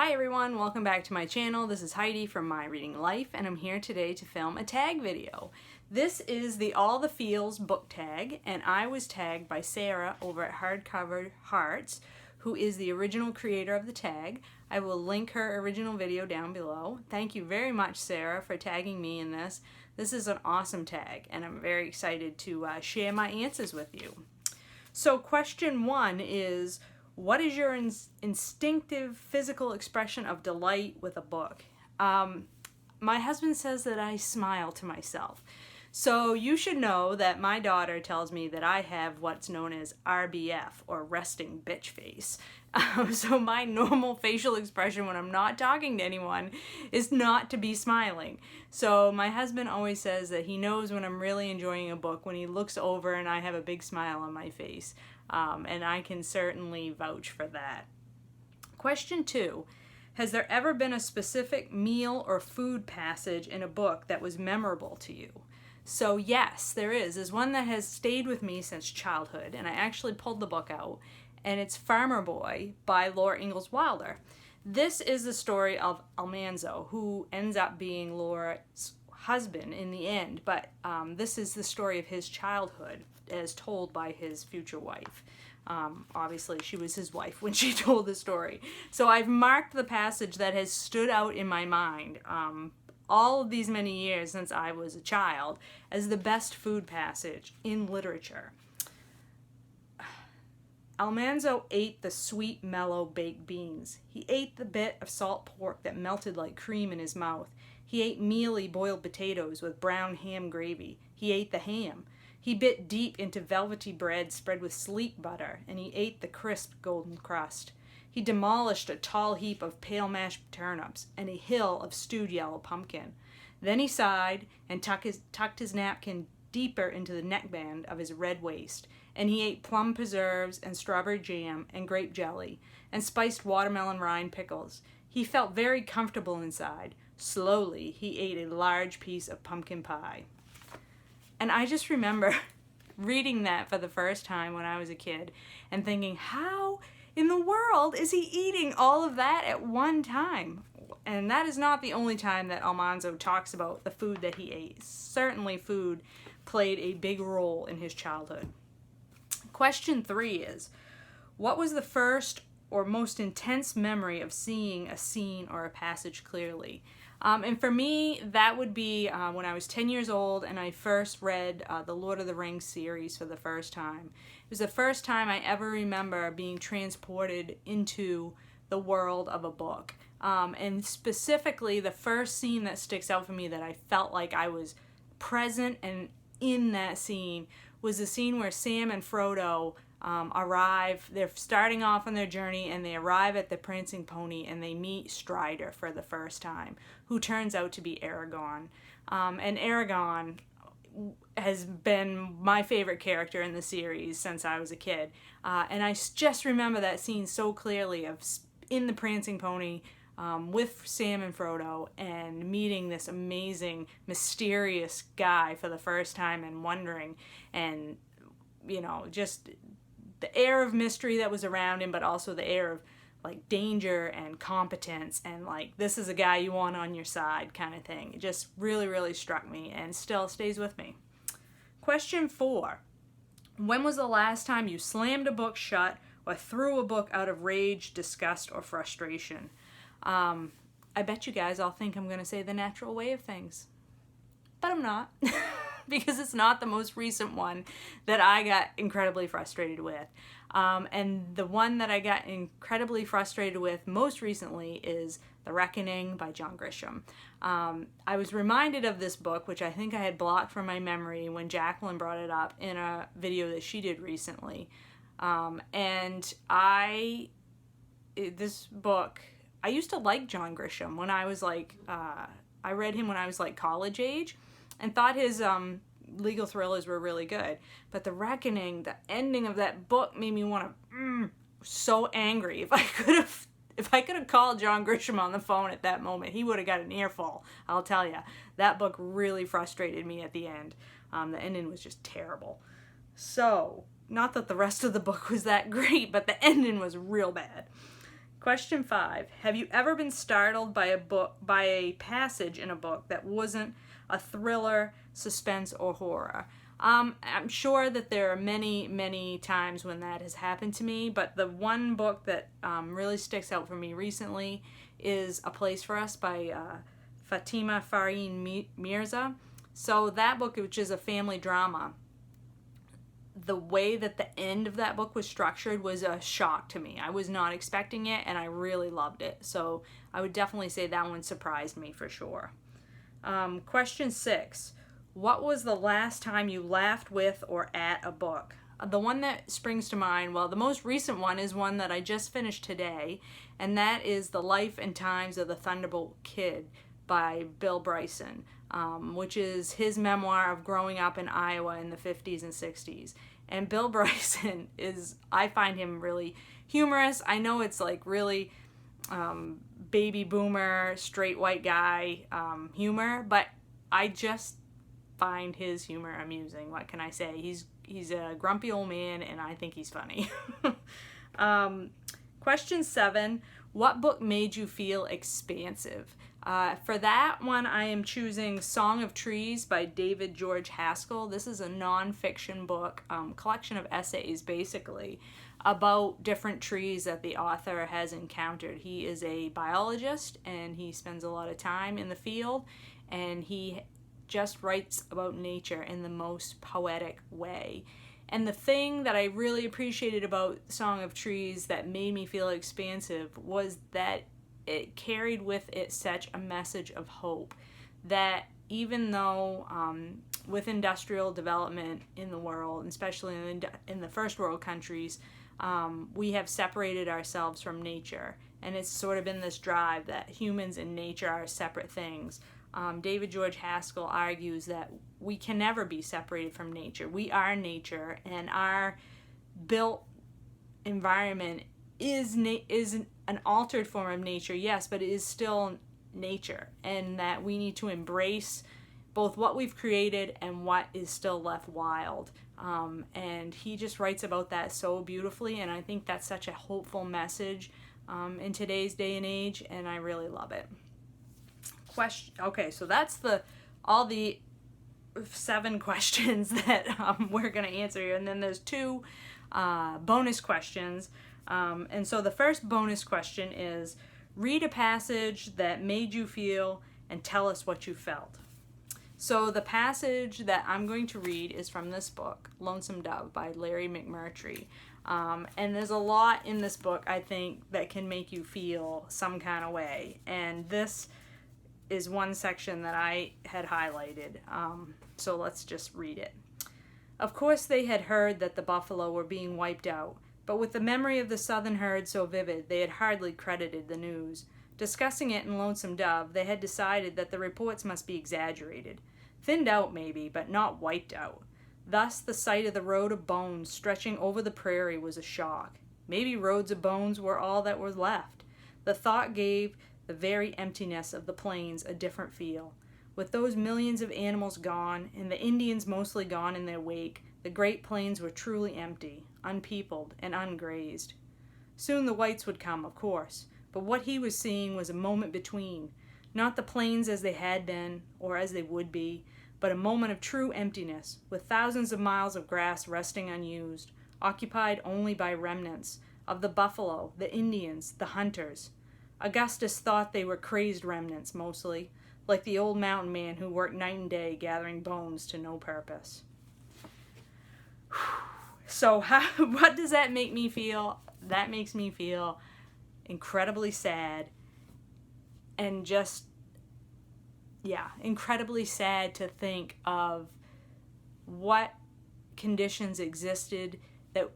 Hi everyone, welcome back to my channel. This is Heidi from My Reading Life, and I'm here today to film a tag video. This is the All the Feels book tag, and I was tagged by Sarah over at Hardcover Hearts, who is the original creator of the tag. I will link her original video down below. Thank you very much, Sarah, for tagging me in this. This is an awesome tag, and I'm very excited to share my answers with you. So question one is, what is your instinctive physical expression of delight with a book? My husband says that I smile to myself. So you should know that my daughter tells me that I have what's known as RBF, or resting bitch face. So my normal facial expression when I'm not talking to anyone is not to be smiling. So my husband always says that he knows when I'm really enjoying a book when he looks over and I have a big smile on my face. And I can certainly vouch for that. Question two, has there ever been a specific meal or food passage in a book that was memorable to you? So yes, there is. There's one that has stayed with me since childhood, and I actually pulled the book out, and it's Farmer Boy by Laura Ingalls Wilder. This is the story of Almanzo, who ends up being Laura's husband in the end, but this is the story of his childhood as told by his future wife. Obviously, she was his wife when she told the story. So I've marked the passage that has stood out in my mind all of these many years since I was a child as the best food passage in literature. Almanzo ate the sweet, mellow baked beans. He ate the bit of salt pork that melted like cream in his mouth. He ate mealy boiled potatoes with brown ham gravy. He ate the ham. He bit deep into velvety bread spread with sleek butter, and he ate the crisp golden crust. He demolished a tall heap of pale mashed turnips and a hill of stewed yellow pumpkin. Then he sighed and tucked his napkin deeper into the neckband of his red waist, and he ate plum preserves and strawberry jam and grape jelly and spiced watermelon rind pickles. He felt very comfortable inside. Slowly, he ate a large piece of pumpkin pie. And I just remember reading that for the first time when I was a kid and thinking, how in the world is he eating all of that at one time? And that is not the only time that Almanzo talks about the food that he ate. Certainly food played a big role in his childhood. Question three is, what was the first or most intense memory of seeing a scene or a passage clearly? And for me, that would be when I was 10 years old and I first read the Lord of the Rings series for the first time. It was the first time I ever remember being transported into the world of a book. And specifically, the first scene that sticks out for me that I felt like I was present and in that scene was the scene where Sam and Frodo arrive. They're starting off on their journey and they arrive at the Prancing Pony and they meet Strider for the first time, who turns out to be Aragorn. And Aragorn has been my favorite character in the series since I was a kid. And I just remember that scene so clearly of in the Prancing Pony with Sam and Frodo and meeting this amazing, mysterious guy for the first time and wondering and, you know, just the air of mystery that was around him, but also the air of like danger and competence and like, this is a guy you want on your side kind of thing. It just really, really struck me and still stays with me. Question four, when was the last time you slammed a book shut or threw a book out of rage, disgust, or frustration? I bet you guys all think I'm going to say The Natural Way of Things, but I'm not. Because it's not the most recent one that I got incredibly frustrated with. And the one that I got incredibly frustrated with most recently is The Reckoning by John Grisham. I was reminded of this book, which I think I had blocked from my memory when Jacqueline brought it up in a video that she did recently. And this book, I used to like John Grisham when I was like, I read him when I was like college age, and thought his legal thrillers were really good. But The Reckoning, the ending of that book made me want to, so angry. If I could have called John Grisham on the phone at that moment, he would have got an earful, I'll tell you. That book really frustrated me at the end. The ending was just terrible. So, not that the rest of the book was that great, but the ending was real bad. Question 5. Have you ever been startled by a passage in a book that wasn't a thriller, suspense, or horror? I'm sure that there are many, many times when that has happened to me, but the one book that really sticks out for me recently is A Place for Us by Fatima Farine Mirza. So that book, which is a family drama, the way that the end of that book was structured was a shock to me. I was not expecting it, and I really loved it. So I would definitely say that one surprised me for sure. Question 6. What was the last time you laughed with or at a book? The one that springs to mind, well, the most recent one is one that I just finished today, and that is The Life and Times of the Thunderbolt Kid by Bill Bryson, which is his memoir of growing up in Iowa in the 50s and 60s. And Bill Bryson I find him really humorous. I know it's like really baby boomer, straight white guy humor, but I just find his humor amusing. What can I say? He's a grumpy old man, and I think he's funny. Question 7. What book made you feel expansive? For that one, I am choosing Song of Trees by David George Haskell. This is a nonfiction book, collection of essays, basically, about different trees that the author has encountered. He is a biologist, and he spends a lot of time in the field, and he just writes about nature in the most poetic way. And the thing that I really appreciated about Song of Trees that made me feel expansive was that it carried with it such a message of hope that even though with industrial development in the world, especially in the first world countries, we have separated ourselves from nature. And it's sort of been this drive that humans and nature are separate things. David George Haskell argues that we can never be separated from nature. We are nature, and our built environment is an altered form of nature, yes, but it is still nature, and that we need to embrace both what we've created and what is still left wild. And he just writes about that so beautifully, and I think that's such a hopeful message in today's day and age, and I really love it. Okay, so that's all the 7 questions that we're going to answer here, and then there's 2 bonus questions. And so the first bonus question is, read a passage that made you feel and tell us what you felt. So the passage that I'm going to read is from this book, Lonesome Dove by Larry McMurtry. And there's a lot in this book, I think, that can make you feel some kind of way. And this is one section that I had highlighted. So let's just read it. Of course they had heard that the buffalo were being wiped out, but with the memory of the southern herd so vivid, they had hardly credited the news. Discussing it in Lonesome Dove, they had decided that the reports must be exaggerated. Thinned out, maybe, but not wiped out. Thus, the sight of the road of bones stretching over the prairie was a shock. Maybe roads of bones were all that was left. The thought gave the very emptiness of the plains a different feel. With those millions of animals gone, and the Indians mostly gone in their wake, the great plains were truly empty, unpeopled, and ungrazed. Soon the whites would come, of course, but what he was seeing was a moment between, not the plains as they had been, or as they would be, but a moment of true emptiness, with thousands of miles of grass resting unused, occupied only by remnants, of the buffalo, the Indians, the hunters. Augustus thought they were crazed remnants, mostly, like the old mountain man who worked night and day gathering bones to no purpose. So what does that make me feel? That makes me feel incredibly sad, and just, incredibly sad to think of what conditions existed that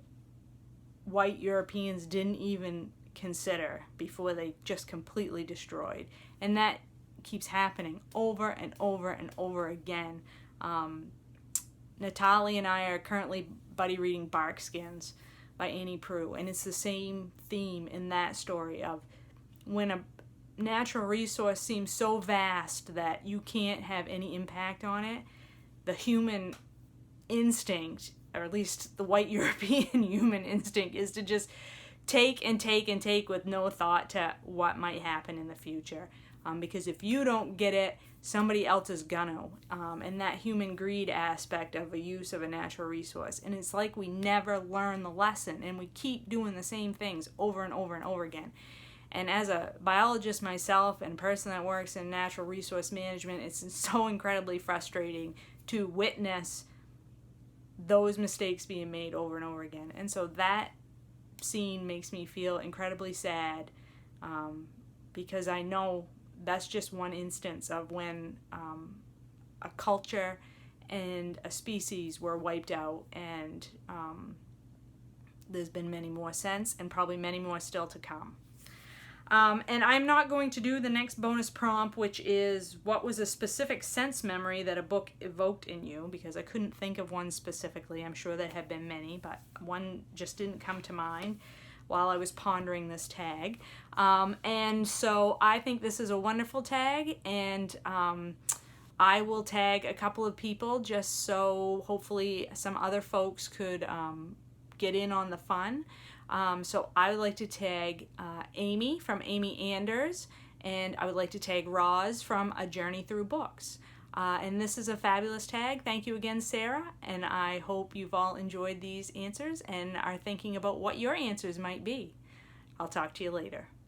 white Europeans didn't even consider before they just completely destroyed. And that keeps happening over and over and over again. Natalie and I are currently buddy reading Bark Skins by Annie Proulx, and it's the same theme in that story of when a natural resource seems so vast that you can't have any impact on it, the human instinct, or at least the white European human instinct, is to just take and take and take with no thought to what might happen in the future. Because if you don't get it, somebody else is gonna. And that human greed aspect of a use of a natural resource. And it's like we never learn the lesson, and we keep doing the same things over and over and over again. And as a biologist myself and person that works in natural resource management, it's so incredibly frustrating to witness those mistakes being made over and over again. And so that scene makes me feel incredibly sad, because I know that's just one instance of when a culture and a species were wiped out, and there's been many more since, and probably many more still to come. And I'm not going to do the next bonus prompt, which is what was a specific sense memory that a book evoked in you, because I couldn't think of one specifically. I'm sure there have been many, but one just didn't come to mind while I was pondering this tag. And so I think this is a wonderful tag, and I will tag a couple of people just so hopefully some other folks could get in on the fun. So I would like to tag Aimée from Aimée Anders, and I would like to tag Roz from A Journey Through Books. And this is a fabulous tag. Thank you again, Sarah, and I hope you've all enjoyed these answers and are thinking about what your answers might be. I'll talk to you later.